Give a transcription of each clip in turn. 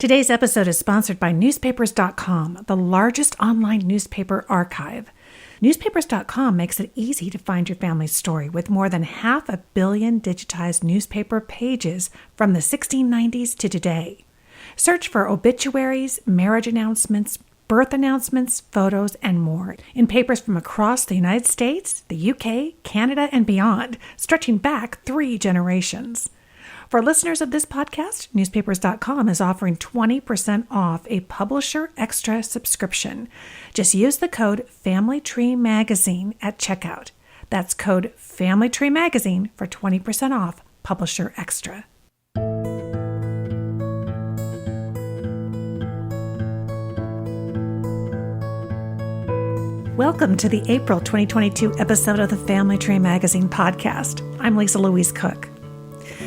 Today's episode is sponsored by Newspapers.com, the largest online newspaper archive. Newspapers.com makes it easy to find your family's story with more than 500 million digitized newspaper pages from the 1690s to today. Search for obituaries, marriage announcements, birth announcements, photos, and more in papers from across the United States, the UK, Canada, and beyond, stretching back 3 generations. For listeners of this podcast, Newspapers.com is offering 20% off a Publisher Extra subscription. Just use the code FamilyTreeMagazine at checkout. That's code FamilyTreeMagazine for 20% off Publisher Extra. Welcome to the April 2022 episode of the Family Tree Magazine podcast. I'm Lisa Louise Cook.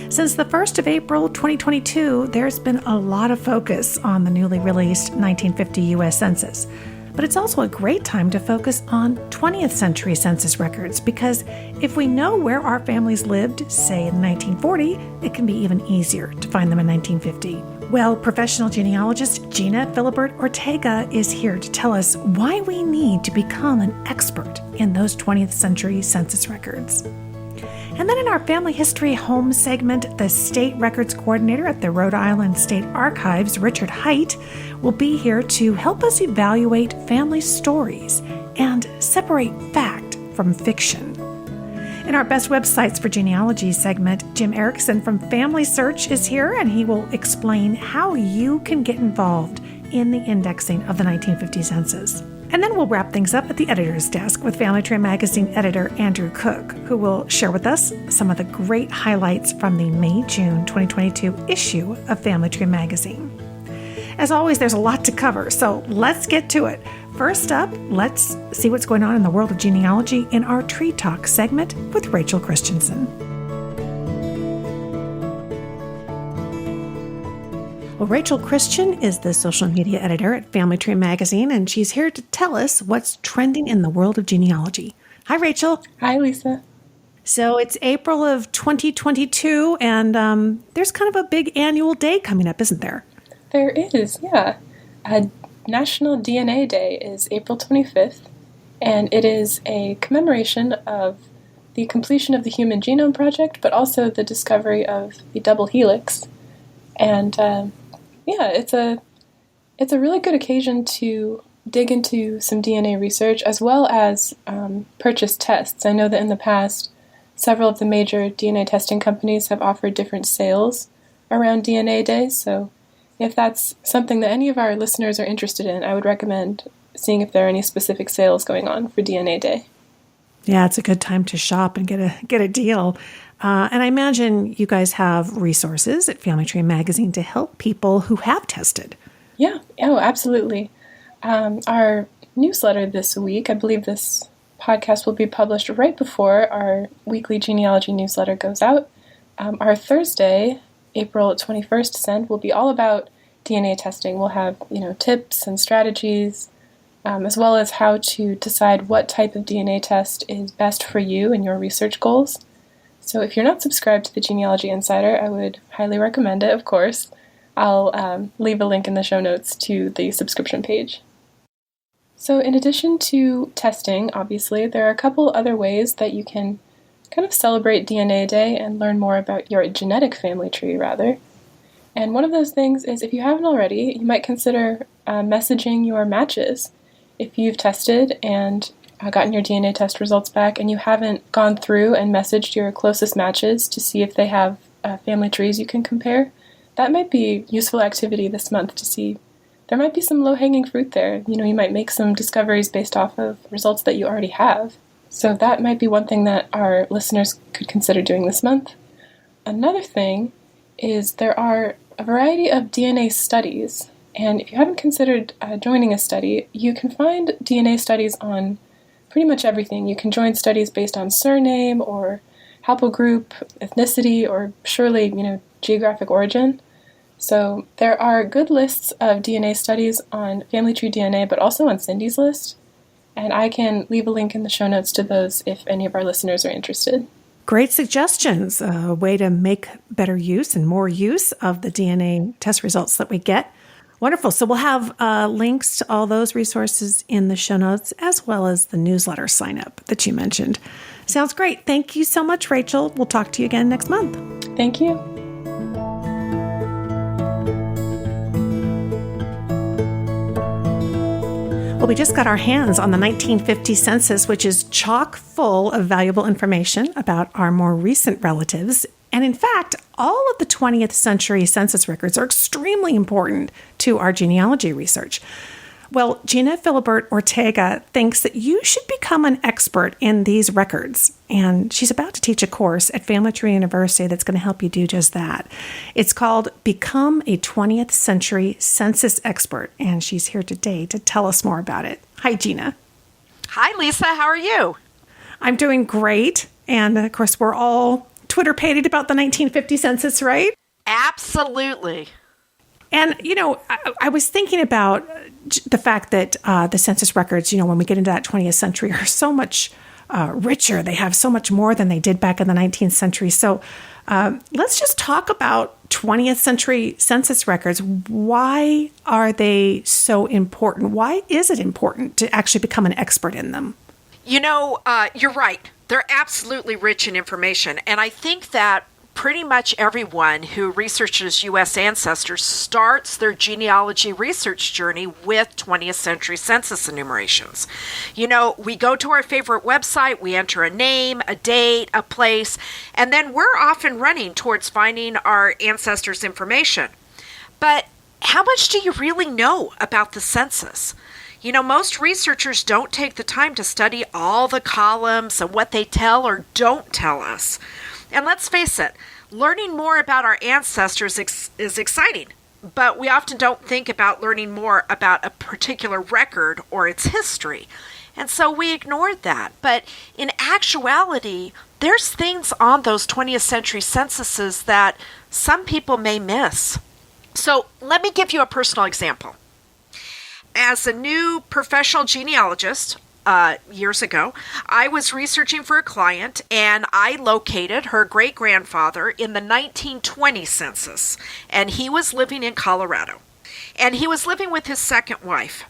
Since the 1st of April 2022, there's been a lot of focus on the newly released 1950 U.S. Census. But it's also a great time to focus on 20th century census records because if we know where our families lived, say in 1940, it can be even easier to find them in 1950. Well, professional genealogist Gena Philibert-Ortega is here to tell us why we need to become an expert in those 20th century census records. And then in our Family History Home segment, the State Records Coordinator at the Rhode Island State Archives, Richard Height, will be here to help us evaluate family stories and separate fact from fiction. In our Best Websites for Genealogy segment, Jim Erickson from Family Search is here, and he will explain how you can get involved in the indexing of the 1950 census. And then we'll wrap things up at the editor's desk with Family Tree Magazine editor Andrew Cook, who will share with us some of the great highlights from the May-June 2022 issue of Family Tree Magazine. As always, there's a lot to cover, so let's get to it. First up, let's see what's going on in the world of genealogy in our Tree Talk segment with Rachel Christensen. Well, Rachel Christian is the social media editor at Family Tree Magazine, and she's here to tell us what's trending in the world of genealogy. Hi, Rachel. Hi, Lisa. So it's April of 2022, and there's kind of a big annual day coming up, isn't there? There is, yeah. National DNA Day is April 25th, and it is a commemoration of the completion of the Human Genome Project, but also the discovery of the double helix. And it's a really good occasion to dig into some DNA research as well as purchase tests. I know that in the past, several of the major DNA testing companies have offered different sales around DNA Day, so if that's something that any of our listeners are interested in, I would recommend seeing if there are any specific sales going on for DNA Day. Yeah, it's a good time to shop and get a deal. And I imagine you guys have resources at Family Tree Magazine to help people who have tested. Yeah, absolutely. Our newsletter this week, I believe this podcast will be published right before our weekly genealogy newsletter goes out. Our Thursday, April 21st send will be all about DNA testing. We'll have, tips and strategies, as well as how to decide what type of DNA test is best for you and your research goals. So if you're not subscribed to the Genealogy Insider, I would highly recommend it, of course. I'll leave a link in the show notes to the subscription page. So in addition to testing, obviously, there are a couple other ways that you can kind of celebrate DNA Day and learn more about your genetic family tree, rather. And one of those things is, if you haven't already, you might consider messaging your matches. If you've tested and gotten your DNA test results back and you haven't gone through and messaged your closest matches to see if they have family trees you can compare, that might be useful activity this month to see. There might be some low-hanging fruit there. You might make some discoveries based off of results that you already have. So that might be one thing that our listeners could consider doing this month. Another thing is there are a variety of DNA studies, and if you haven't considered joining a study, you can find DNA studies on pretty much everything. You can join studies based on surname or haplogroup, ethnicity, or surely, geographic origin. So there are good lists of DNA studies on Family Tree DNA, but also on Cindy's list. And I can leave a link in the show notes to those if any of our listeners are interested. Great suggestions, a way to make better use and more use of the DNA test results that we get. Wonderful. So we'll have links to all those resources in the show notes, as well as the newsletter sign up that you mentioned. Sounds great. Thank you so much, Rachel. We'll talk to you again next month. Thank you. Well, we just got our hands on the 1950 census, which is chock full of valuable information about our more recent relatives. And in fact, all of the 20th century census records are extremely important to our genealogy research. Well, Gena Philibert-Ortega thinks that you should become an expert in these records, and she's about to teach a course at Family Tree University that's going to help you do just that. It's called Become a 20th Century Census Expert, and she's here today to tell us more about it. Hi, Gena. Hi, Lisa. How are you? I'm doing great, and of course, we're all Twitter-pated about the 1950 census, right? Absolutely. And, I was thinking about the fact that the census records, when we get into that 20th century, are so much richer. They have so much more than they did back in the 19th century. So let's just talk about 20th century census records. Why are they so important? Why is it important to actually become an expert in them? You're right. They're absolutely rich in information. And I think that pretty much everyone who researches U.S. ancestors starts their genealogy research journey with 20th century census enumerations. We go to our favorite website, we enter a name, a date, a place, and then we're often running towards finding our ancestors' information. But how much do you really know about the census? Most researchers don't take the time to study all the columns and what they tell or don't tell us. And let's face it, learning more about our ancestors is exciting, but we often don't think about learning more about a particular record or its history. And so we ignored that. But in actuality, there's things on those 20th century censuses that some people may miss. So let me give you a personal example. As a new professional genealogist, years ago, I was researching for a client and I located her great-grandfather in the 1920 census, and he was living in Colorado. And he was living with his second wife.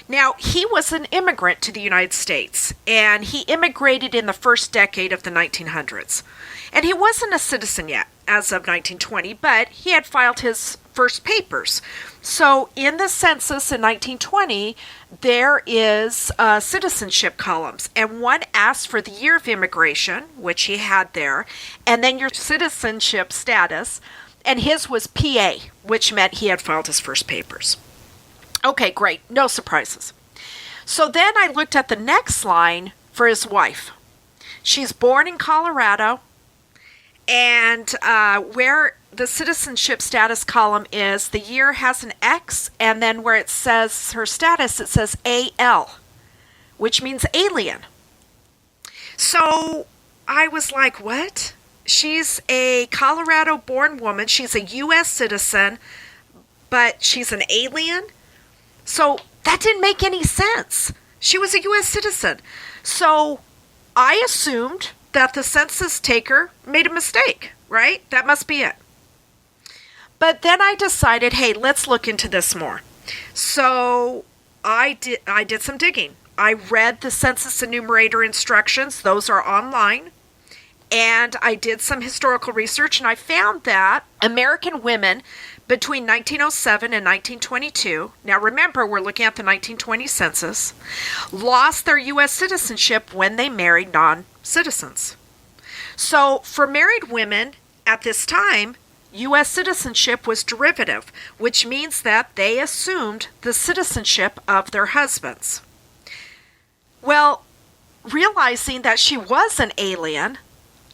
Now, he was an immigrant to the United States, and he immigrated in the first decade of the 1900s. And he wasn't a citizen yet, as of 1920, but he had filed his first papers. So in the census in 1920, there is citizenship columns, and one asks for the year of immigration, which he had there, and then your citizenship status, and his was PA, which meant he had filed his first papers. Okay, great. No surprises. So then I looked at the next line for his wife. She's born in Colorado, and where the citizenship status column is, the year has an X, and then where it says her status, it says AL, which means alien. So I was like, what? She's a Colorado-born woman. She's a U.S. citizen, but she's an alien? So that didn't make any sense. She was a U.S. citizen. So I assumed that the census taker made a mistake, right? That must be it. But then I decided, hey, let's look into this more. So I did some digging. I read the census enumerator instructions. Those are online. And I did some historical research, and I found that American women between 1907 and 1922, now remember we're looking at the 1920 census, lost their U.S. citizenship when they married non-citizens. So for married women at this time, U.S. citizenship was derivative, which means that they assumed the citizenship of their husbands. Well, realizing that she was an alien,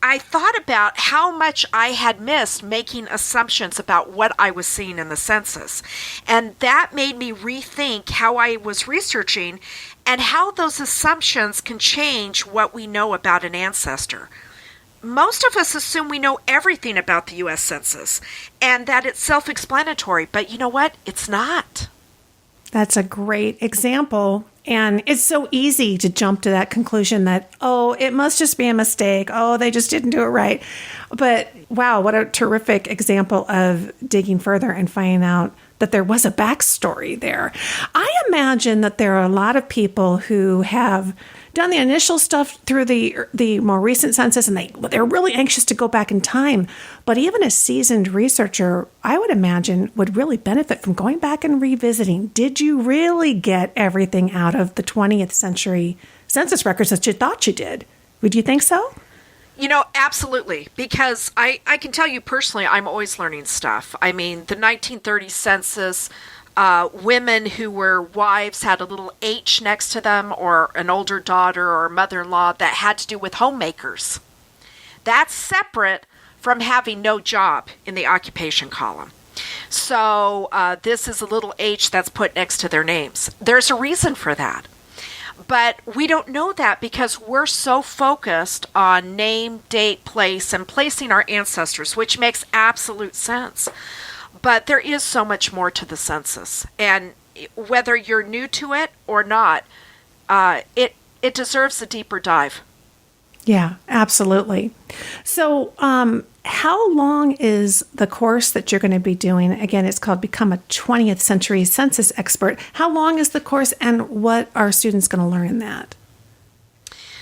I thought about how much I had missed making assumptions about what I was seeing in the census. And that made me rethink how I was researching and how those assumptions can change what we know about an ancestor. Most of us assume we know everything about the U.S. Census and that it's self-explanatory, but you know what? It's not. That's a great example. And it's so easy to jump to that conclusion that, oh, it must just be a mistake. Oh, they just didn't do it right. But wow, what a terrific example of digging further and finding out that there was a backstory there. I imagine that there are a lot of people who have done the initial stuff through the more recent census, and they're really anxious to go back in time. But even a seasoned researcher, I would imagine, would really benefit from going back and revisiting. Did you really get everything out of the 20th century census records that you thought you did? Would you think so? Absolutely, because I can tell you personally, I'm always learning stuff. I mean, the 1930 census, women who were wives had a little H next to them, or an older daughter or mother-in-law, that had to do with homemakers. That's separate from having no job in the occupation column. So this is a little H that's put next to their names. There's a reason for that. But we don't know that because we're so focused on name, date, place, and placing our ancestors, which makes absolute sense. But there is so much more to the census. And whether you're new to it or not, it deserves a deeper dive. Yeah, absolutely. So how long is the course that you're going to be doing? Again, it's called Become a 20th Century Census Expert. How long is the course, and what are students going to learn in that?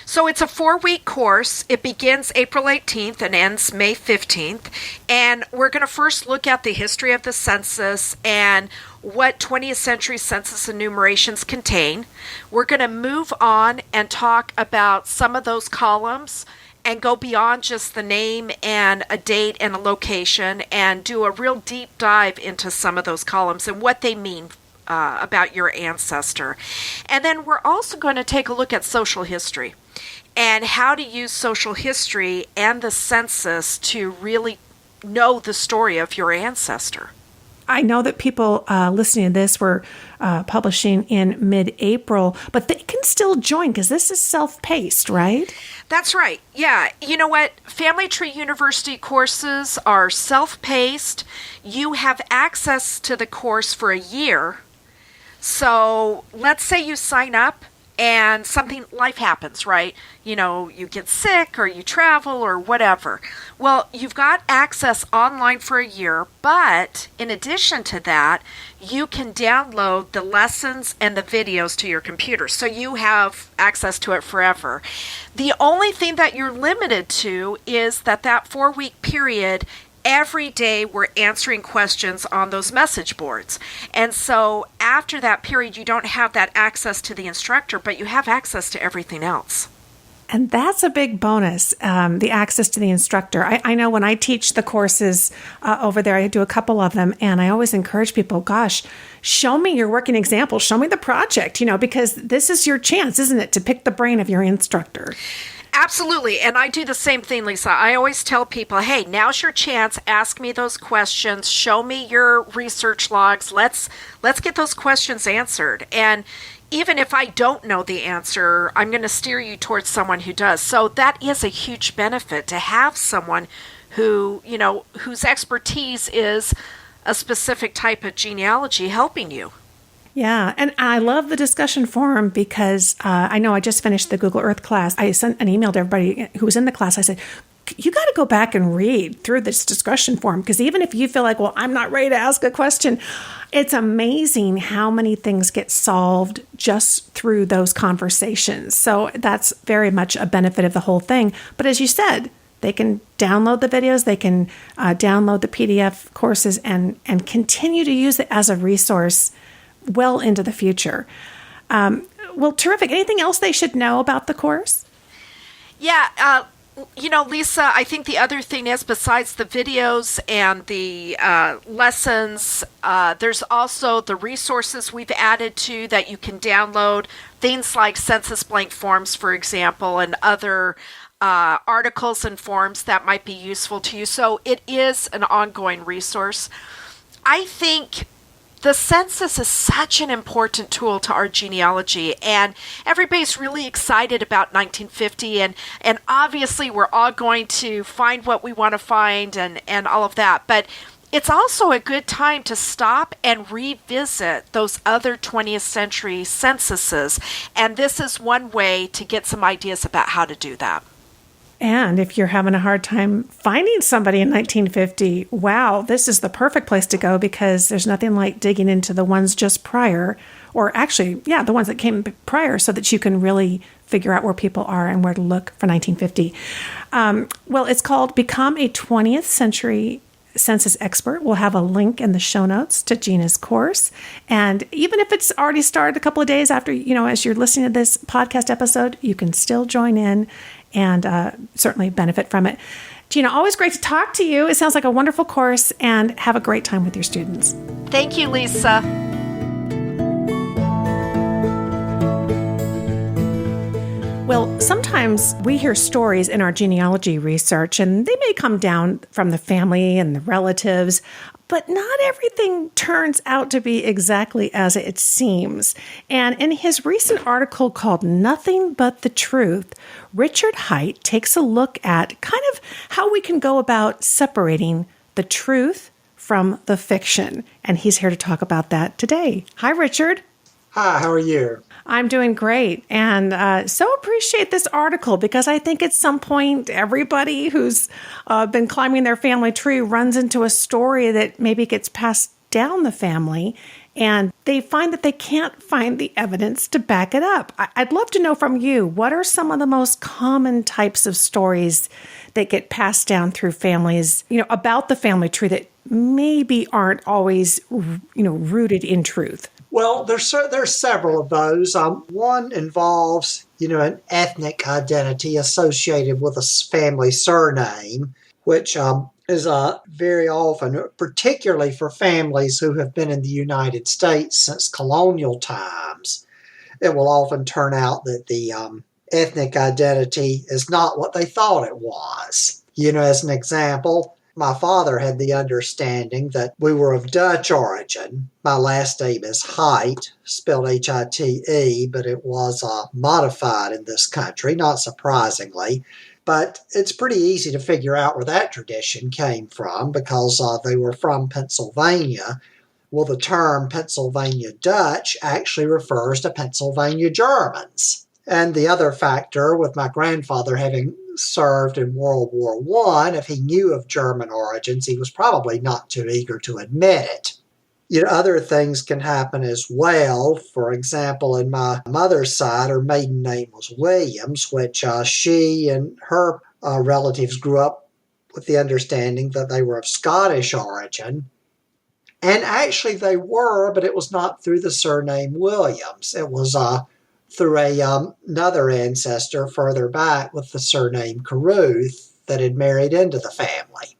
So it's a 4-week course. It begins April 18th and ends May 15th. And we're going to first look at the history of the census and what 20th century census enumerations contain. We're going to move on and talk about some of those columns and go beyond just the name and a date and a location and do a real deep dive into some of those columns and what they mean about your ancestor. And then we're also going to take a look at social history and how to use social history and the census to really know the story of your ancestor. I know that people listening to this were publishing in mid-April, but they can still join because this is self-paced, right? That's right. Yeah. You know what? Family Tree University courses are self-paced. You have access to the course for a year. So let's say you sign up and life happens, right? You get sick or you travel or whatever. Well, you've got access online for a year, but in addition to that, you can download the lessons and the videos to your computer. So you have access to it forever. The only thing that you're limited to is that 4-week period, every day we're answering questions on those message boards. And so after that period, you don't have that access to the instructor, but you have access to everything else. And that's a big bonus, the access to the instructor. I know when I teach the courses over there, I do a couple of them, and I always encourage people, gosh, show me your working example, show me the project, because this is your chance, isn't it, to pick the brain of your instructor. Absolutely. And I do the same thing, Lisa. I always tell people, hey, now's your chance. Ask me those questions. Show me your research logs. Let's get those questions answered. And even if I don't know the answer, I'm going to steer you towards someone who does. So that is a huge benefit to have someone who, whose expertise is a specific type of genealogy helping you. Yeah, and I love the discussion forum because I know I just finished the Google Earth class. I sent an email to everybody who was in the class. I said, you got to go back and read through this discussion forum because even if you feel like, well, I'm not ready to ask a question, it's amazing how many things get solved just through those conversations. So that's very much a benefit of the whole thing. But as you said, they can download the videos, they can download the PDF courses and continue to use it as a resource well into the future. Well, terrific. Anything else they should know about the course? Yeah, Lisa, I think the other thing is besides the videos and the lessons, there's also the resources we've added to that you can download, things like census blank forms, for example, and other articles and forms that might be useful to you. So it is an ongoing resource. I think the census is such an important tool to our genealogy, and everybody's really excited about 1950, and obviously we're all going to find what we want to find and all of that. But It's also a good time to stop and revisit those other 20th century censuses, and this is one way to get some ideas about how to do that. And if you're having a hard time finding somebody in 1950, wow, this is the perfect place to go, because there's nothing like digging into the ones just prior, or actually, yeah, the ones that came prior, so that you can really figure out where people are and where to look for 1950. Well, it's called Become a 20th Century Census Expert. We'll have a link in the show notes to Gena's course. And even if it's already started a couple of days after, as you're listening to this podcast episode, you can still join in and certainly benefit from it. Gena, always great to talk to you. It sounds like a wonderful course, and have a great time with your students. Thank you, Lisa. Well, sometimes we hear stories in our genealogy research, and they may come down from the family and the relatives, but not everything turns out to be exactly as it seems. And in his recent article called Nothing But the Truth, Richard Haidt takes a look at kind of how we can go about separating the truth from the fiction. And he's here to talk about that today. Hi, Richard. Hi, how are you? I'm doing great, and so appreciate this article, because I think at some point everybody who's been climbing their family tree runs into a story that maybe gets passed down the family, and they find that they can't find the evidence to back it up. I'd love to know from you, what are some of the most common types of stories that get passed down through families, about the family tree that maybe aren't always, rooted in truth? Well, there's several of those. One involves, an ethnic identity associated with a family surname, which is very often, particularly for families who have been in the United States since colonial times, it will often turn out that the ethnic identity is not what they thought it was. As an example, my father had the understanding that we were of Dutch origin. My last name is Haidt, spelled H-I-T-E, but it was modified in this country, not surprisingly. But it's pretty easy to figure out where that tradition came from, because they were from Pennsylvania. Well, the term Pennsylvania Dutch actually refers to Pennsylvania Germans. And the other factor, with my grandfather having served in World War I, if he knew of German origins, he was probably not too eager to admit it. Other things can happen as well. For example, in my mother's side, her maiden name was Williams, which she and her relatives grew up with the understanding that they were of Scottish origin. And actually they were, but it was not through the surname Williams. It was through another ancestor further back with the surname Caruth that had married into the family.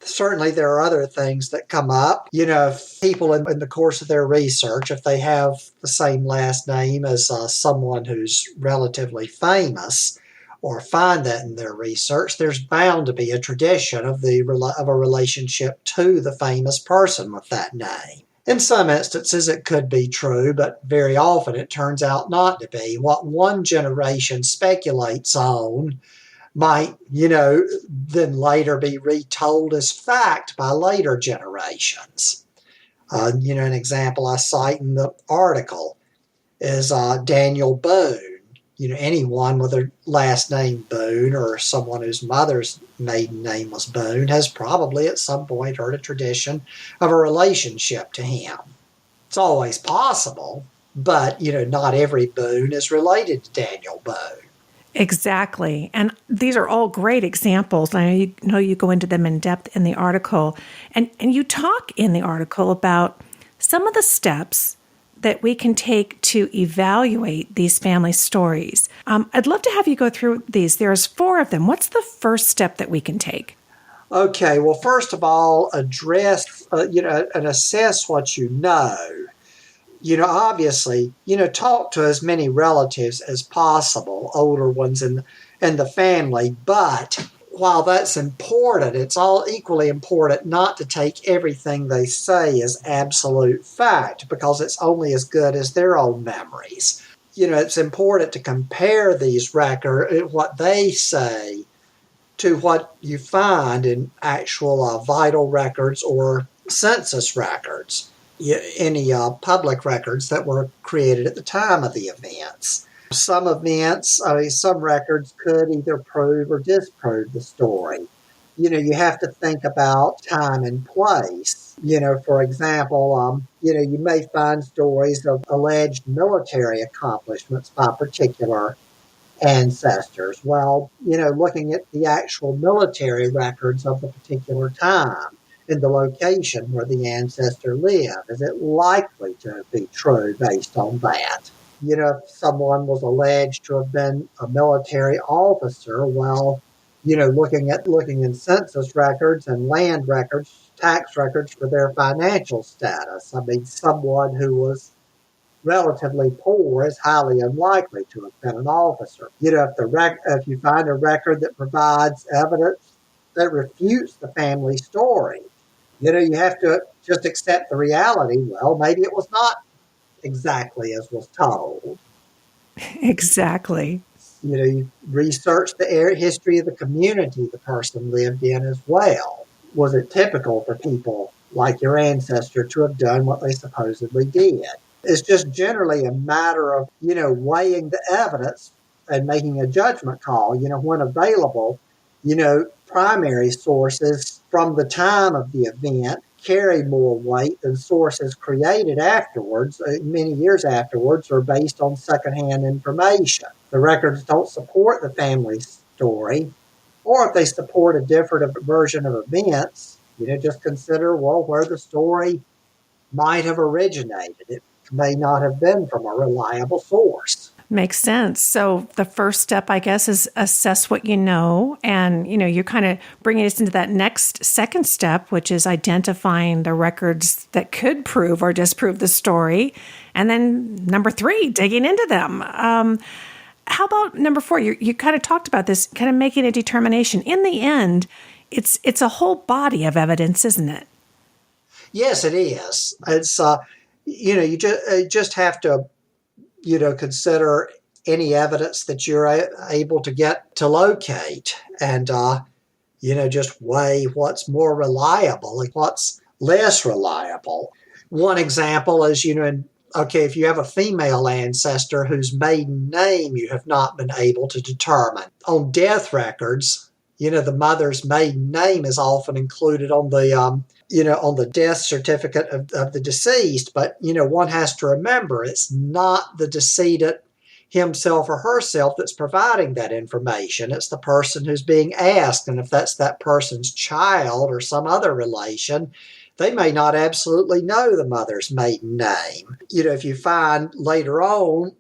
Certainly there are other things that come up. If people in the course of their research, if they have the same last name as someone who's relatively famous, or find that in their research, there's bound to be a tradition of a relationship to the famous person with that name. In some instances, it could be true, but very often it turns out not to be. What one generation speculates on might, then later be retold as fact by later generations. An example I cite in the article is Daniel Boone. Anyone with a last name Boone, or someone whose mother's maiden name was Boone, has probably at some point heard a tradition of a relationship to him. It's always possible, but, not every Boone is related to Daniel Boone. Exactly. And these are all great examples. I know you go into them in depth in the article. And you talk in the article about some of the steps that we can take to evaluate these family stories. I'd love to have you go through these. There's 4 of them. What's the first step that we can take? Okay, well, first of all, address, and assess what you know. Obviously, talk to as many relatives as possible, older ones in the family, but while that's important, it's all equally important not to take everything they say as absolute fact, because it's only as good as their own memories. It's important to compare these records, what they say, to what you find in actual vital records or census records, any public records that were created at the time of the events. Some events, some records could either prove or disprove the story. You have to think about time and place. For example, you may find stories of alleged military accomplishments by particular ancestors. Well, looking at the actual military records of the particular time and the location where the ancestor lived, is it likely to be true based on that? If someone was alleged to have been a military officer, well, looking in census records and land records, tax records for their financial status. Someone who was relatively poor is highly unlikely to have been an officer. If you find a record that provides evidence that refutes the family story, you have to just accept the reality. Well, maybe it was not exactly as was told. Exactly. You research the history of the community the person lived in as well. Was it typical for people like your ancestor to have done what they supposedly did? It's just generally a matter of, weighing the evidence and making a judgment call, when available. Primary sources from the time of the event carry more weight than sources created afterwards, many years afterwards, or based on secondhand information. The records don't support the family story, or if they support a different version of events, just consider, where the story might have originated. It may not have been from a reliable source. Makes sense. So the first step, I guess, is assess what you know. And, you're kind of bringing us into that second step, which is identifying the records that could prove or disprove the story. And then number 3, digging into them. How about number 4? You kind of talked about this, kind of making a determination. In the end, it's a whole body of evidence, isn't it? Yes, it is. It's, you just have to, consider any evidence that you're able to get to locate and, just weigh what's more reliable and what's less reliable. One example is, if you have a female ancestor whose maiden name you have not been able to determine. On death records, the mother's maiden name is often included on the on the death certificate of the deceased. But, one has to remember it's not the decedent himself or herself that's providing that information. It's the person who's being asked. And if that's that person's child or some other relation, they may not absolutely know the mother's maiden name. If you find later on,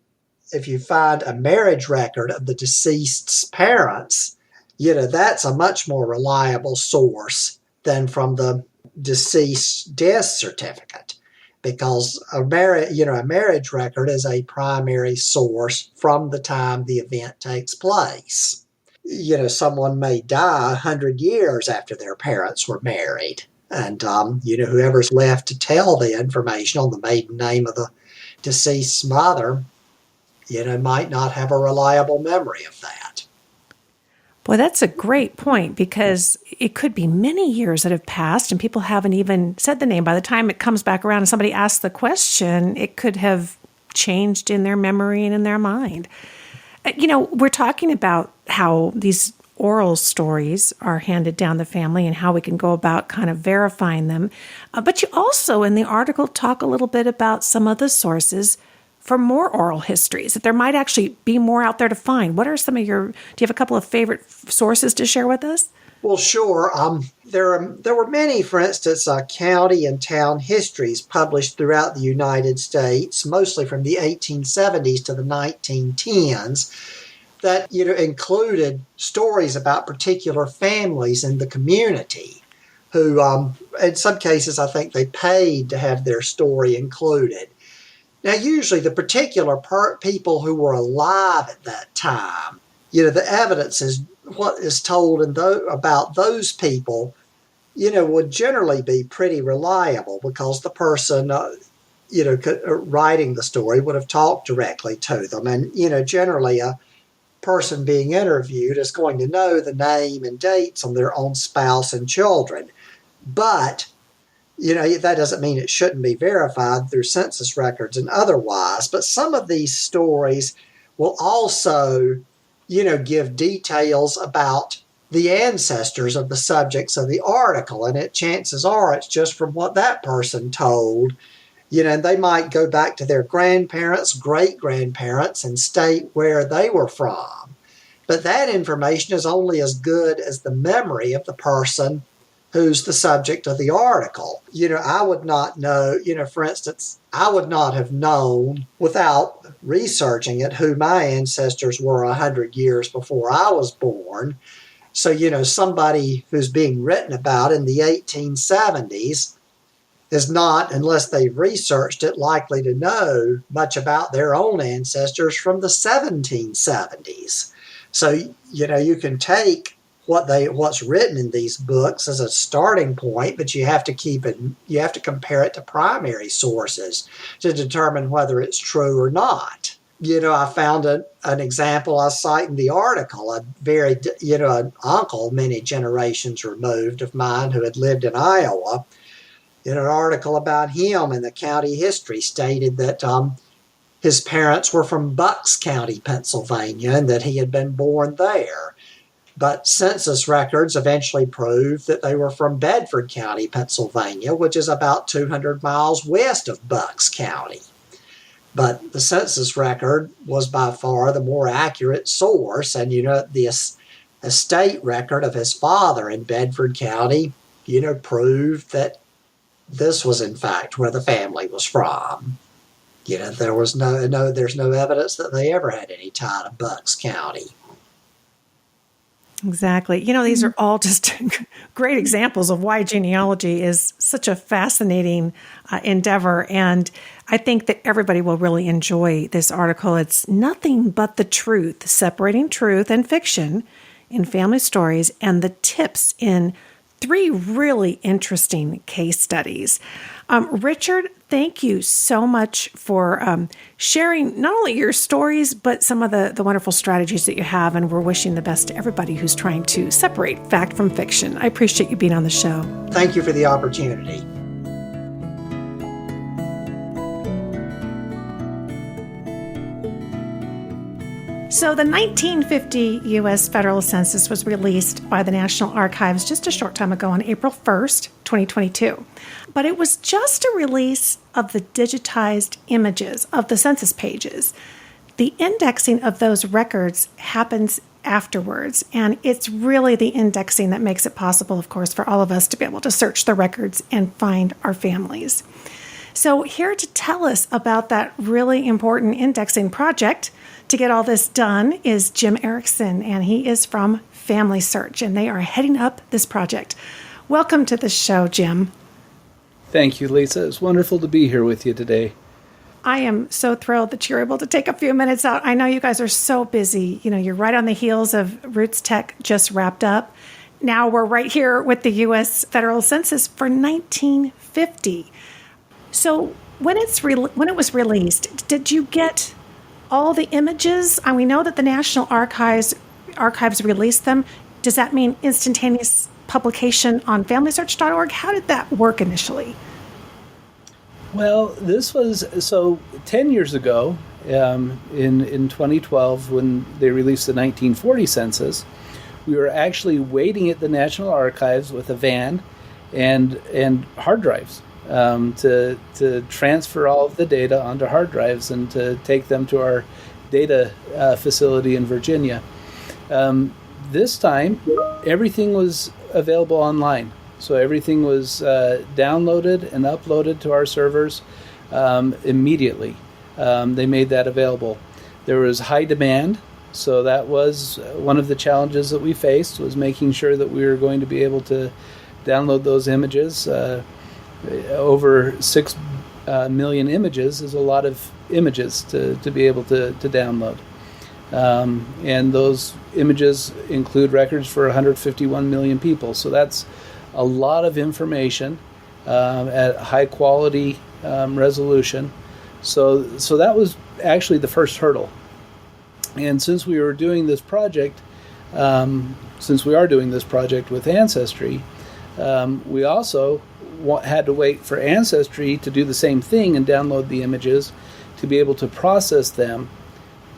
if you find a marriage record of the deceased's parents, that's a much more reliable source than from the deceased death certificate, because a marriage record is a primary source from the time the event takes place. Someone may die 100 years after their parents were married, and whoever's left to tell the information on the maiden name of the deceased's mother, might not have a reliable memory of that. Boy, that's a great point, because it could be many years that have passed and people haven't even said the name. By the time it comes back around and somebody asks the question, it could have changed in their memory and in their mind. We're talking about how these oral stories are handed down the family and how we can go about kind of verifying them. But you also, in the article, talk a little bit about some of the sources for more oral histories, that there might actually be more out there to find. What are some of do you have a couple of favorite sources to share with us? Well, sure. There were many, for instance, county and town histories published throughout the United States, mostly from the 1870s to the 1910s, that included stories about particular families in the community who, in some cases, I think they paid to have their story included. Now, usually the particular people who were alive at that time, the evidence is what is told about those people, would generally be pretty reliable, because the person, writing the story would have talked directly to them. And, generally person being interviewed is going to know the name and dates on their own spouse and children. But, that doesn't mean it shouldn't be verified through census records and otherwise. But some of these stories will also, give details about the ancestors of the subjects of the article. And chances are it's just from what that person told. And they might go back to their grandparents, great-grandparents, and state where they were from. But that information is only as good as the memory of the person who's the subject of the article. I would not know, for instance, I would not have known without researching it who my ancestors were 100 years before I was born. So, somebody who's being written about in the 1870s is not, unless they've researched it, likely to know much about their own ancestors from the 1770s. So, you can take what's written in these books as a starting point, but you have to compare it to primary sources to determine whether it's true or not. I found an example I cite in the article, an uncle many generations removed of mine who had lived in Iowa. In an article about him in the county history stated that his parents were from Bucks County, Pennsylvania, and that he had been born there. But census records eventually proved that they were from Bedford County, Pennsylvania, which is about 200 miles west of Bucks County. But the census record was by far the more accurate source, and the estate record of his father in Bedford County, proved that this was in fact where the family was from. There's no evidence that they ever had any tie to Bucks County. Exactly. These are all just great examples of why genealogy is such a fascinating endeavor. And I think that everybody will really enjoy this article. It's nothing but the truth, separating truth and fiction in family stories, and the tips in 3 really interesting case studies. Richard, thank you so much for sharing not only your stories, but some of the wonderful strategies that you have. And we're wishing the best to everybody who's trying to separate fact from fiction. I appreciate you being on the show. Thank you for the opportunity. So the 1950 U.S. Federal Census was released by the National Archives just a short time ago on April 1st, 2022. But it was just a release of the digitized images of the census pages. The indexing of those records happens afterwards, and it's really the indexing that makes it possible, of course, for all of us to be able to search the records and find our families. So here to tell us about that really important indexing project to get all this done is Jim Erickson, and he is from Family Search, and they are heading up this project. Welcome to the show, Jim. Thank you, Lisa. It's wonderful to be here with you today. I am so thrilled that you're able to take a few minutes out. I know you guys are so busy. You're right on the heels of Roots Tech just wrapped up. Now we're right here with the U.S. Federal Census for 1950. So when it was released, did you get all the images? And we know that the National Archives released them. Does that mean instantaneous publication on FamilySearch.org? How did that work initially? Well, this was 10 years ago, in 2012, when they released the 1940 census. We were actually waiting at the National Archives with a van and hard drives to transfer all of the data onto hard drives and to take them to our data facility in Virginia. This time, everything was available online. So everything was downloaded and uploaded to our servers immediately. They made that available. There was high demand, so that was one of the challenges that we faced, was making sure that we were going to be able to download those images. Over 6 million images is a lot of images to be able to download. And those images include records for 151 million people. So that's a lot of information at high quality resolution. So that was actually the first hurdle. And since we are doing this project with Ancestry, we also had to wait for Ancestry to do the same thing and download the images to be able to process them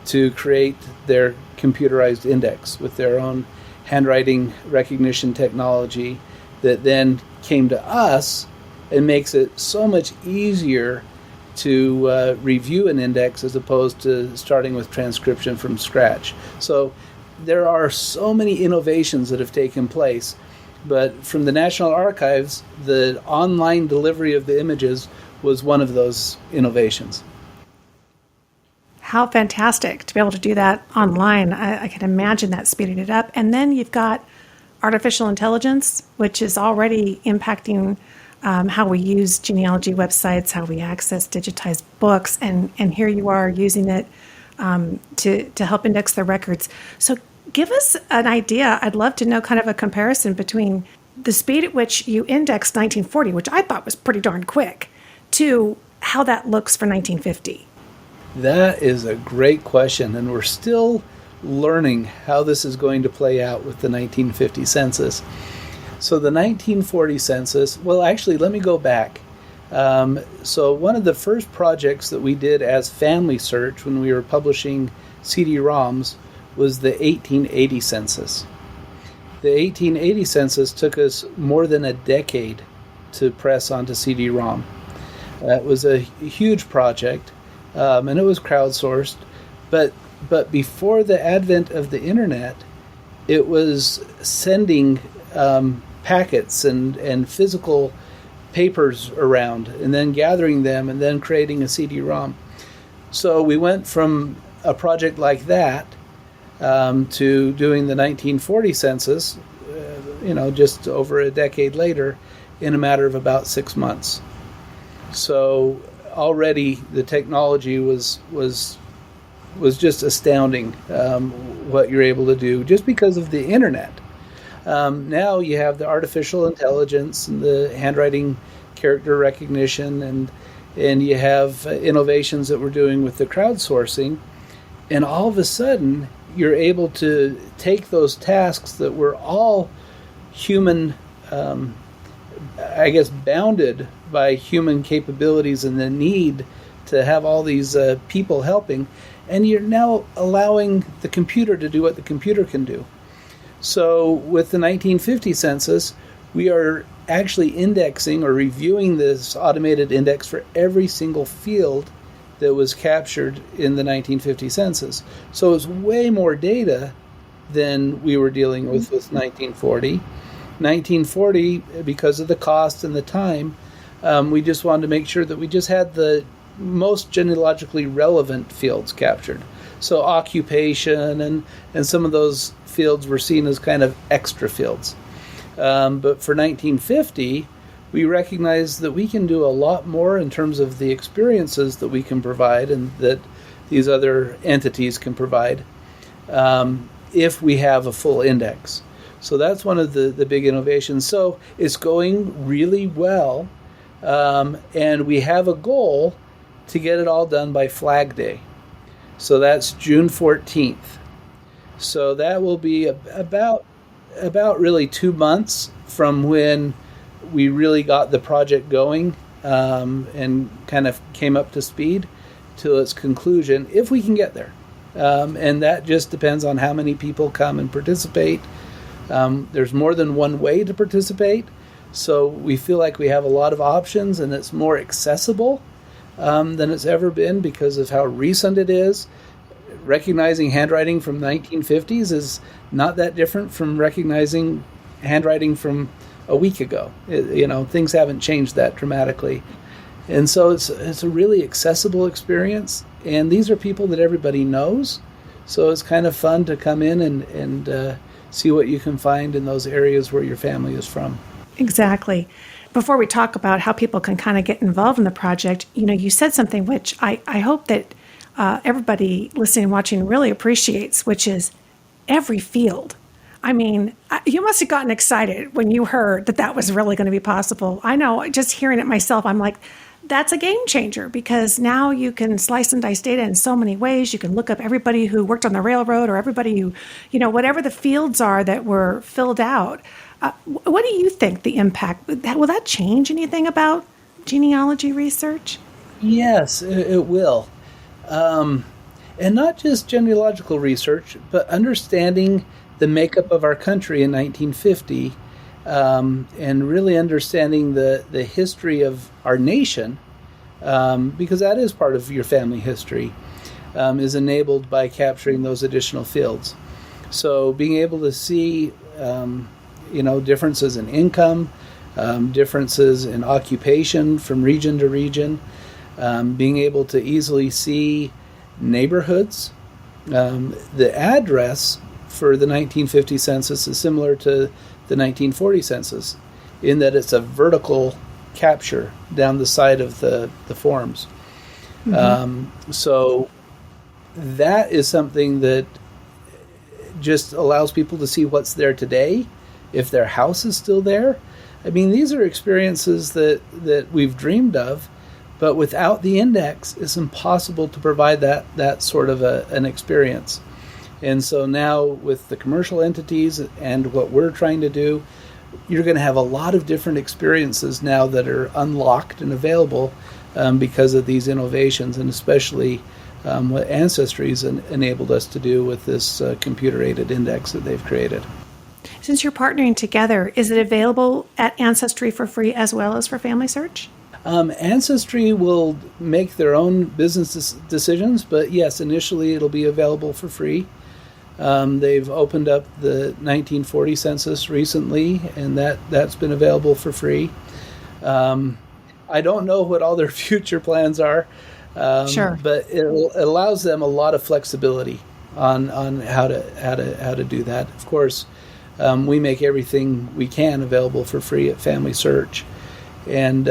to create their computerized index with their own handwriting recognition technology that then came to us and makes it so much easier to review an index as opposed to starting with transcription from scratch. So there are so many innovations that have taken place, but from the National Archives, the online delivery of the images was one of those innovations. How fantastic to be able to do that online. I can imagine that speeding it up. And then you've got artificial intelligence, which is already impacting how we use genealogy websites, how we access digitized books, and here you are using it to help index the records. So give us an idea. I'd love to know kind of a comparison between the speed at which you indexed 1940, which I thought was pretty darn quick, to how that looks for 1950. That is a great question, and we're still learning how this is going to play out with the 1950 census. So the 1940 census, well, actually, let me go back. So one of the first projects that we did as Family Search when we were publishing CD-ROMs was the 1880 census. The 1880 census took us more than a decade to press onto CD-ROM. That was a huge project, and it was crowdsourced. But before the advent of the internet, it was sending packets and physical papers around and then gathering them and then creating a CD-ROM. So we went from a project like that to doing the 1940 census, just over a decade later, in a matter of about 6 months. So already the technology was just astounding, what you're able to do just because of the internet. Now you have the artificial intelligence and the handwriting character recognition, and you have innovations that we're doing with the crowdsourcing, and all of a sudden you're able to take those tasks that were all human, bounded by human capabilities and the need to have all these people helping, and you're now allowing the computer to do what the computer can do. So with the 1950 census, we are actually indexing or reviewing this automated index for every single field that was captured in the 1950 census. So it's way more data than we were dealing with 1940. 1940, because of the cost and the time, we just wanted to make sure that we just had the most genealogically relevant fields captured. So occupation and some of those fields were seen as kind of extra fields. But for 1950, we recognize that we can do a lot more in terms of the experiences that we can provide and that these other entities can provide if we have a full index. So that's one of the big innovations. So it's going really well, and we have a goal to get it all done by Flag Day. So that's June 14th. So that will be about really 2 months from when we really got the project going and kind of came up to speed till its conclusion, if we can get there. And that just depends on how many people come and participate. There's more than one way to participate, so we feel like we have a lot of options, and it's more accessible than it's ever been because of how recent it is. Recognizing handwriting from 1950s is not that different from recognizing handwriting from a week ago. Things haven't changed that dramatically. And so it's a really accessible experience, and these are people that everybody knows, so it's kind of fun to come in and see what you can find in those areas where your family is from. Exactly. Before we talk about how people can kind of get involved in the project, you said something which I hope that everybody listening and watching really appreciates, which is every field. I mean, you must have gotten excited when you heard that was really going to be possible. I know, just hearing it myself, I'm like, that's a game changer because now you can slice and dice data in so many ways. You can look up everybody who worked on the railroad or everybody who, whatever the fields are that were filled out. What do you think the impact, will that change anything about genealogy research? Yes, it will. And not just genealogical research, but understanding the makeup of our country in 1950 and really understanding the history of our nation, because that is part of your family history, is enabled by capturing those additional fields. So being able to see, differences in income, differences in occupation from region to region, being able to easily see neighborhoods. The address for the 1950 census is similar to the 1940 census in that it's a vertical capture down the side of the forms. Mm-hmm. So that is something that just allows people to see what's there today, if their house is still there. I mean, these are experiences that we've dreamed of, but without the index, it's impossible to provide that sort of an experience. And so now with the commercial entities and what we're trying to do, you're going to have a lot of different experiences now that are unlocked and available because of these innovations, and especially what Ancestry's enabled us to do with this computer-aided index that they've created. Since you're partnering together, is it available at Ancestry for free as well as for Family Search? Ancestry will make their own business decisions, but yes, initially it'll be available for free. They've opened up the 1940 census recently, and that's been available for free. I don't know what all their future plans are, sure, but it allows them a lot of flexibility on how to do that. Of course, we make everything we can available for free at Family Search, and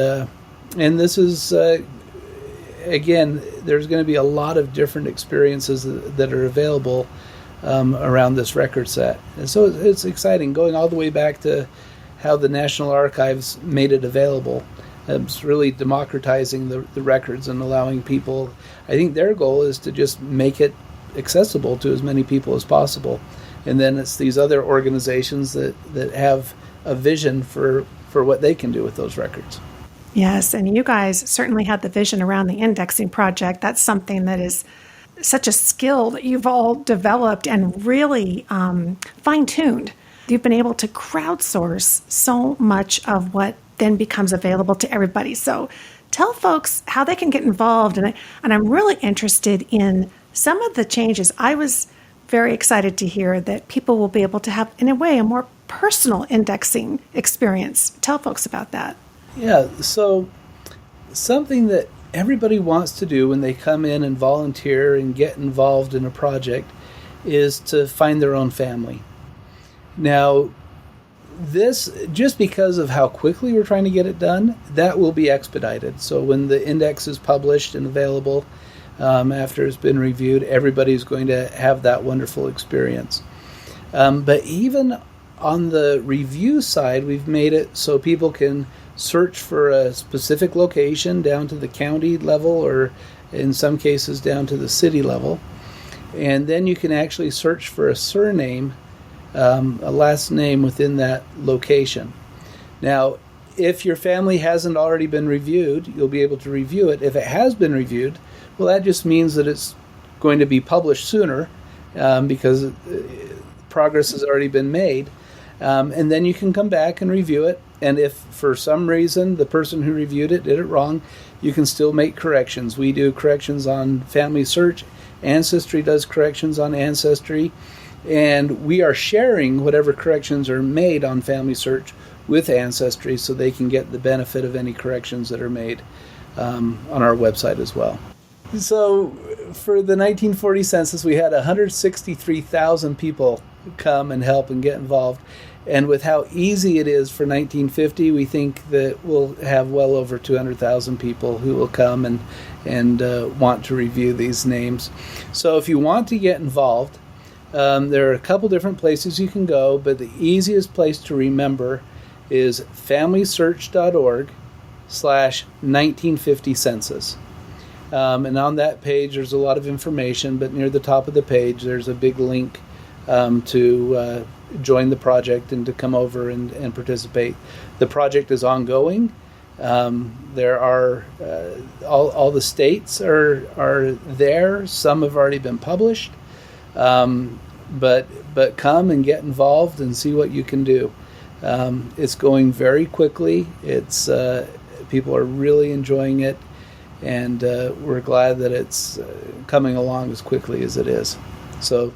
this is again, there's going to be a lot of different experiences that are available around this record set. And so it's exciting, going all the way back to how the National Archives made it available. It's really democratizing the records and allowing people. I think their goal is to just make it accessible to as many people as possible. And then it's these other organizations that have a vision for what they can do with those records. Yes, and you guys certainly had the vision around the indexing project. That's something that is such a skill that you've all developed and really fine-tuned. You've been able to crowdsource so much of what then becomes available to everybody. So tell folks how they can get involved. And I'm really interested in some of the changes. I was very excited to hear that people will be able to have, in a way, a more personal indexing experience. Tell folks about that. Yeah, so something that everybody wants to do when they come in and volunteer and get involved in a project is to find their own family. Now, this, just because of how quickly we're trying to get it done, that will be expedited. So when the index is published and available, after it's been reviewed, everybody's going to have that wonderful experience. But even on the review side, we've made it so people can search for a specific location down to the county level, or in some cases down to the city level. And then you can actually search for a surname, a last name within that location. Now, if your family hasn't already been reviewed, you'll be able to review it. If it has been reviewed, well, that just means that it's going to be published sooner because progress has already been made. And then you can come back and review it. And if for some reason the person who reviewed it did it wrong, you can still make corrections. We do corrections on Family Search. Ancestry does corrections on Ancestry. And we are sharing whatever corrections are made on Family Search with Ancestry so they can get the benefit of any corrections that are made on our website as well. So for the 1940 census, we had 163,000 people come and help and get involved. And with how easy it is for 1950, we think that we'll have well over 200,000 people who will come and want to review these names. So if you want to get involved, there are a couple different places you can go, but the easiest place to remember is familysearch.org, census.org/1950 census. And on that page, there's a lot of information, but near the top of the page, there's a big link to join the project and to come over and participate. The project is ongoing. There are all the states are there. Some have already been published, but come and get involved and see what you can do. It's going very quickly. It's people are really enjoying it, and we're glad that it's coming along as quickly as it is. So,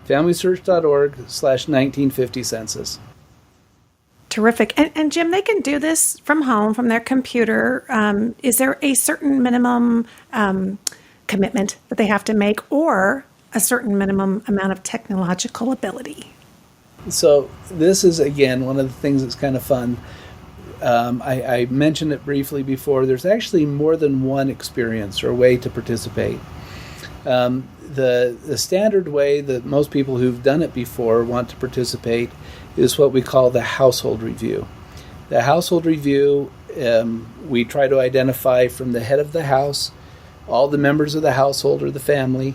FamilySearch.org/1950 census. Terrific. And Jim, they can do this from home, from their computer. Is there a certain minimum commitment that they have to make, or a certain minimum amount of technological ability? So this is, again, one of the things that's kind of fun. I mentioned it briefly before. There's actually more than one experience or way to participate. The standard way that most people who've done it before want to participate is what we call the household review. The household review, we try to identify from the head of the house, all the members of the household or the family,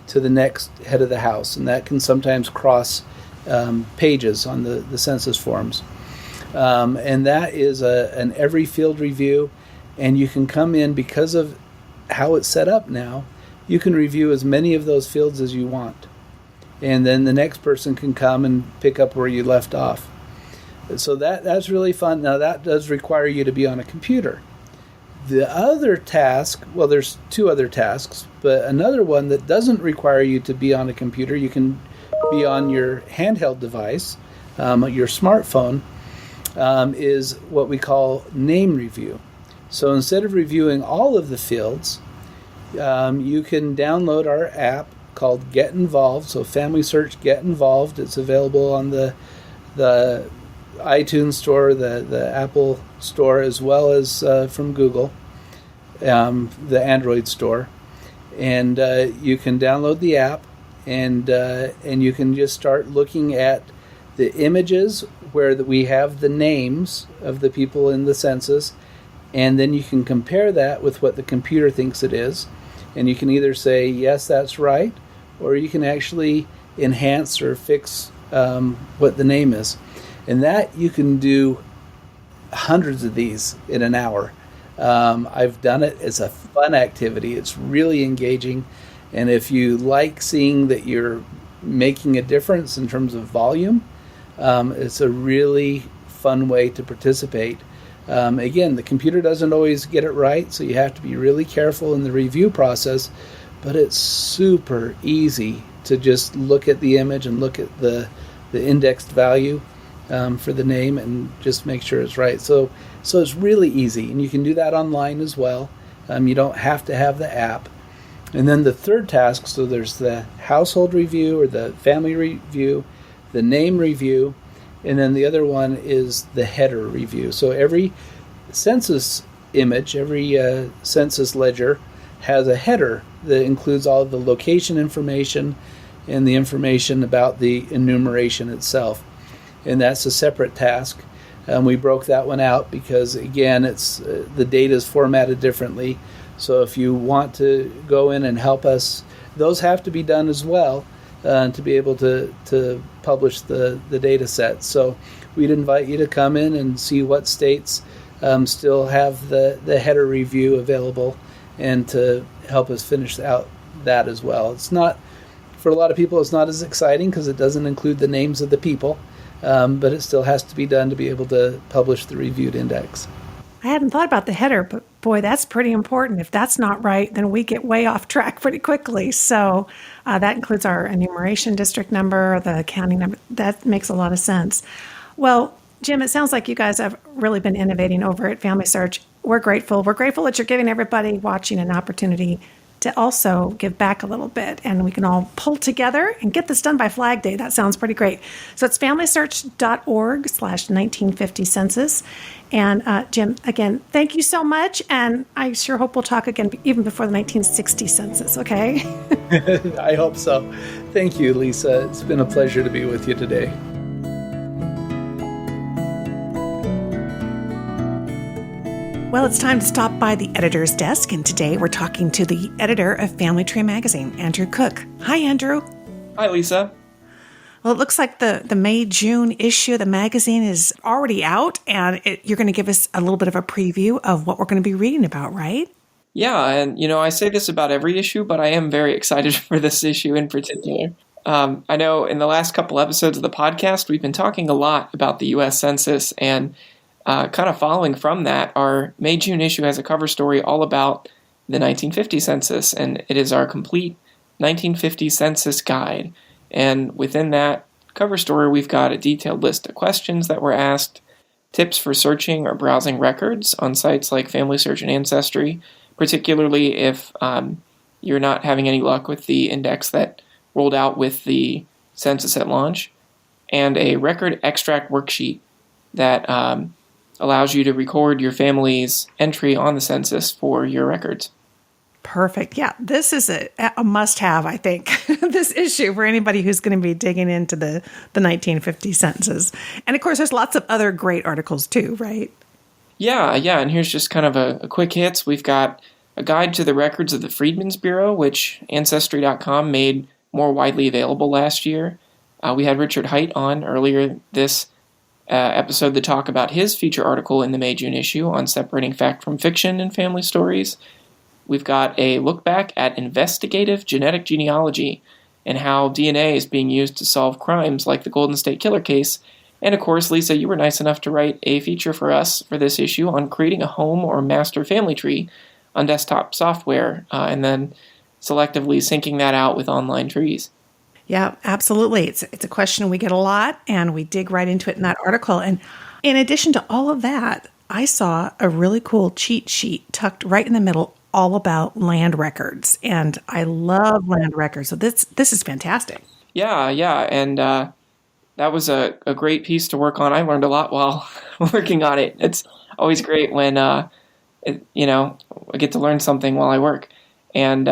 to the next head of the house. And that can sometimes cross pages on the census forms. And that is an every field review. And you can come in, because of how it's set up now, you can review as many of those fields as you want. And then the next person can come and pick up where you left off. So that's really fun. Now, that does require you to be on a computer. The other task, well, there's two other tasks, but another one that doesn't require you to be on a computer, you can be on your handheld device, your smartphone, is what we call name review. So instead of reviewing all of the fields, you can download our app called Get Involved. So Family Search Get Involved. It's available on the iTunes Store, the Apple Store, as well as from Google, the Android Store. And you can download the app, and you can just start looking at the images where we have the names of the people in the census, and then you can compare that with what the computer thinks it is. And you can either say, yes, that's right, or you can actually enhance or fix what the name is. And that you can do hundreds of these in an hour. I've done it. It's a fun activity. It's really engaging. And if you like seeing that you're making a difference in terms of volume, it's a really fun way to participate. Again, the computer doesn't always get it right, so you have to be really careful in the review process, but it's super easy to just look at the image and look at the indexed value for the name and just make sure it's right. So it's really easy, and you can do that online as well. You don't have to have the app. And then the third task, so there's the household review or the family review, the name review, and then the other one is the header review. So every census image, every census ledger has a header that includes all of the location information and the information about the enumeration itself. And that's a separate task. We broke that one out because, again, it's the data is formatted differently. So if you want to go in and help us, those have to be done as well to be able to publish the data set. So we'd invite you to come in and see what states still have the header review available, and to help us finish out that as well. It's not, for a lot of people, it's not as exciting because it doesn't include the names of the people, but it still has to be done to be able to publish the reviewed index. I hadn't thought about the header, but boy, that's pretty important. If that's not right, then we get way off track pretty quickly. So that includes our enumeration district number, the county number. That makes a lot of sense. Well, Jim, it sounds like you guys have really been innovating over at Family Search. We're grateful. We're grateful that you're giving everybody watching an opportunity to also give back a little bit, and we can all pull together and get this done by Flag Day. That sounds pretty great. So it's FamilySearch.org/1950 census. And Jim, again, thank you so much, and I sure hope we'll talk again even before the 1960 census, okay? I hope so. Thank you, Lisa. It's been a pleasure to be with you today. Well, it's time to stop by the editor's desk, and today we're talking to the editor of Family Tree Magazine, Andrew Cook. Hi, Andrew. Hi, Lisa. Well, it looks like the May-June issue of the magazine is already out, and you're going to give us a little bit of a preview of what we're going to be reading about, right? Yeah, and I say this about every issue, but I am very excited for this issue in particular. I know in the last couple episodes of the podcast, we've been talking a lot about the U.S. Census, and kind of following from that, our May-June issue has a cover story all about the 1950 census, and it is our complete 1950 census guide. And within that cover story, we've got a detailed list of questions that were asked, tips for searching or browsing records on sites like Family Search and Ancestry, particularly if you're not having any luck with the index that rolled out with the census at launch, and a record extract worksheet that allows you to record your family's entry on the census for your records. Perfect. Yeah, this is a must-have, I think, this issue for anybody who's going to be digging into the 1950 census. And of course, there's lots of other great articles too, right? Yeah, and here's just kind of a quick hits. We've got a guide to the records of the Freedmen's Bureau, which Ancestry.com made more widely available last year. We had Richard Height on earlier this episode to talk about his feature article in the May-June issue on separating fact from fiction in family stories. We've got a look back at investigative genetic genealogy and how DNA is being used to solve crimes like the Golden State Killer case. And of course, Lisa, you were nice enough to write a feature for us for this issue on creating a home or master family tree on desktop software and then selectively syncing that out with online trees. Yeah, absolutely. It's a question we get a lot, and we dig right into it in that article. And in addition to all of that, I saw a really cool cheat sheet tucked right in the middle, all about land records. And I love land records. So this is fantastic. Yeah. And that was a great piece to work on. I learned a lot while working on it. It's always great when, I get to learn something while I work. And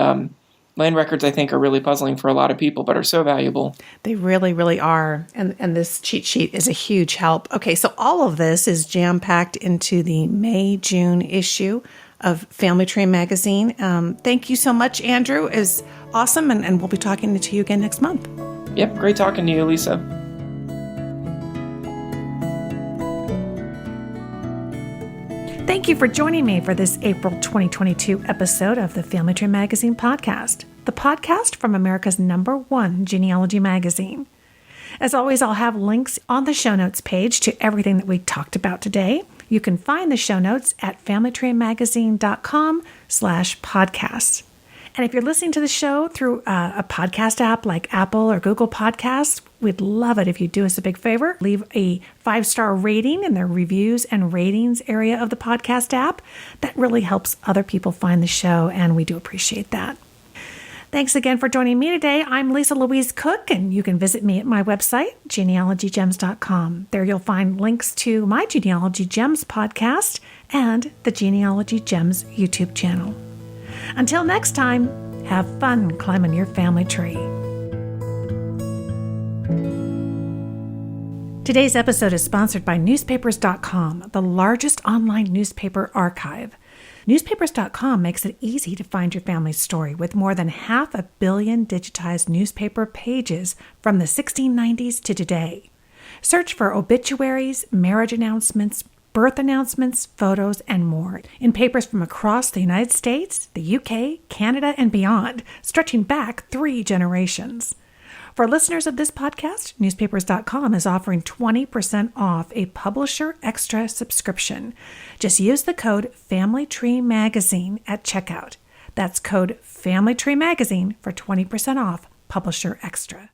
land records, I think, are really puzzling for a lot of people, but are so valuable. They really, really are. And this cheat sheet is a huge help. Okay, so all of this is jam-packed into the May-June issue of Family Tree Magazine. Thank you so much, Andrew. It was awesome, and we'll be talking to you again next month. Yep, great talking to you, Lisa. Thank you for joining me for this April 2022 episode of the Family Tree Magazine podcast, the podcast from America's #1 genealogy magazine. As always, I'll have links on the show notes page to everything that we talked about today. You can find the show notes at familytreemagazine.com/podcasts. And if you're listening to the show through a podcast app like Apple or Google Podcasts, we'd love it if you do us a big favor. Leave a 5-star rating in the reviews and ratings area of the podcast app. That really helps other people find the show, and we do appreciate that. Thanks again for joining me today. I'm Lisa Louise Cook, and you can visit me at my website, genealogygems.com. There you'll find links to my Genealogy Gems podcast and the Genealogy Gems YouTube channel. Until next time, have fun climbing your family tree. Today's episode is sponsored by Newspapers.com, the largest online newspaper archive. Newspapers.com makes it easy to find your family's story with more than 500 million digitized newspaper pages from the 1690s to today. Search for obituaries, marriage announcements, birth announcements, photos, and more in papers from across the United States, the UK, Canada, and beyond, stretching back 3 generations. For listeners of this podcast, Newspapers.com is offering 20% off a Publisher Extra subscription. Just use the code FamilyTreeMagazine at checkout. That's code FamilyTreeMagazine for 20% off Publisher Extra.